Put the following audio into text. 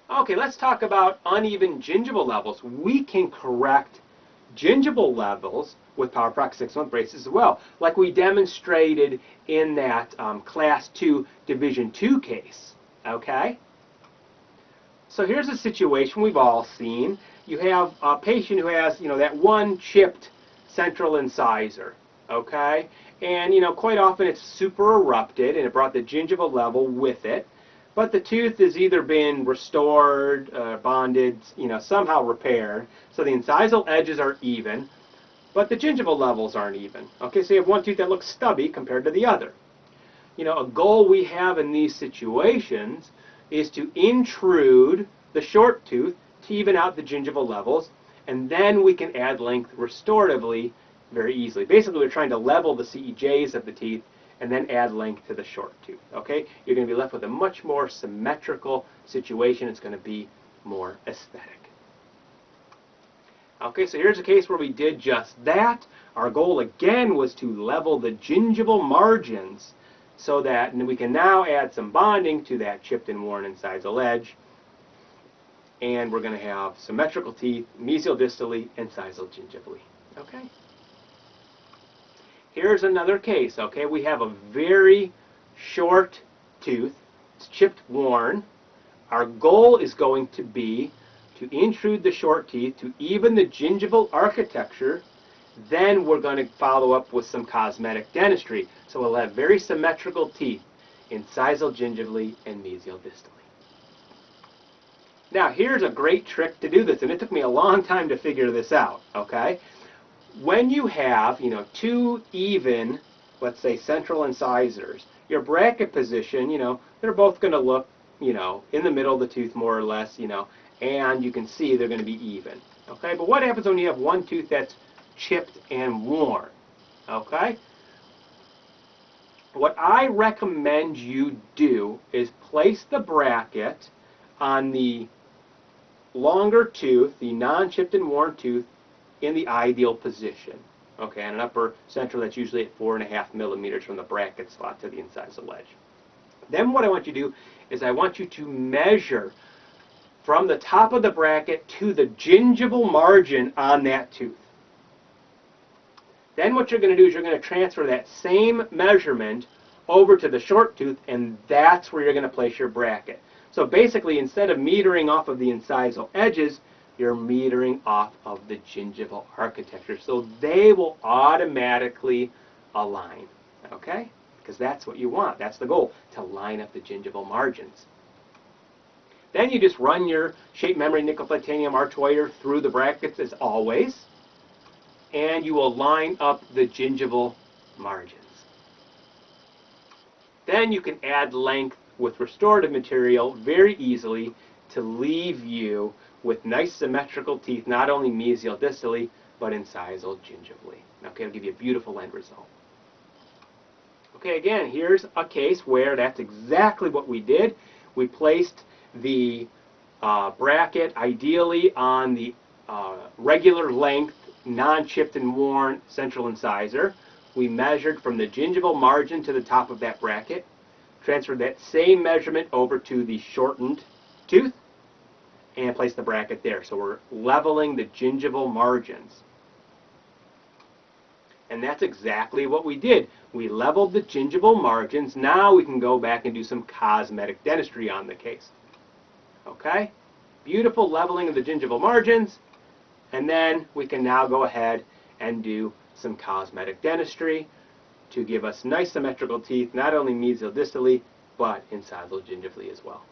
Okay, let's talk about uneven gingival levels. We can correct gingival levels with Powerprox 6-month braces as well, like we demonstrated in that Class 2 Division 2 case. Okay? So here's a situation we've all seen. You have a patient who has, that one chipped central incisor. Okay? And, quite often it's super erupted and it brought the gingival level with it. But the tooth has either been restored, bonded, somehow repaired. So the incisal edges are even, but the gingival levels aren't even. Okay, so you have one tooth that looks stubby compared to the other. A goal we have in these situations is to intrude the short tooth to even out the gingival levels, and then we can add length restoratively very easily. Basically, we're trying to level the CEJs of the teeth and then add length to the short tooth. Okay? You're going to be left with a much more symmetrical situation. It's going to be more aesthetic. Okay, so here's a case where we did just that. Our goal again was to level the gingival margins so that we can now add some bonding to that chipped and worn incisal edge. And we're going to have symmetrical teeth, mesial distally, incisal gingivally. Okay? Here's another case, okay? We have a very short tooth. It's chipped, worn. Our goal is going to be to intrude the short teeth to even the gingival architecture. Then we're going to follow up with some cosmetic dentistry. So we'll have very symmetrical teeth, incisal gingivally and mesial distally. Now here's a great trick to do this, and it took me a long time to figure this out, okay? When you have, two even, let's say, central incisors, your bracket position, they're both going to look, in the middle of the tooth more or less, and you can see they're going to be even. Okay, but what happens when you have one tooth that's chipped and worn? Okay? What I recommend you do is place the bracket on the longer tooth, the non-chipped and worn tooth, in the ideal position. Okay, on an upper central that's usually at 4.5 millimeters from the bracket slot to the incisal edge. Then what I want you to do is I want you to measure from the top of the bracket to the gingival margin on that tooth. Then what you're going to do is you're going to transfer that same measurement over to the short tooth, and that's where you're going to place your bracket. So basically, instead of metering off of the incisal edges, you're metering off of the gingival architecture. So they will automatically align, okay? Because that's what you want. That's the goal, to line up the gingival margins. Then you just run your shape memory nickel titanium artoyer through the brackets as always, and you will line up the gingival margins. Then you can add length with restorative material very easily to leave you with nice symmetrical teeth, not only mesial distally, but incisal gingivally. Okay, it'll give you a beautiful end result. Okay, again, here's a case where that's exactly what we did. We placed the bracket ideally on the regular length, non-chipped and worn central incisor. We measured from the gingival margin to the top of that bracket, transferred that same measurement over to the shortened tooth, and place the bracket there. So we're leveling the gingival margins. And that's exactly what we did. We leveled the gingival margins. Now we can go back and do some cosmetic dentistry on the case. Okay? Beautiful leveling of the gingival margins. And then we can now go ahead and do some cosmetic dentistry to give us nice symmetrical teeth, not only mesial distally, but incisal gingivally as well.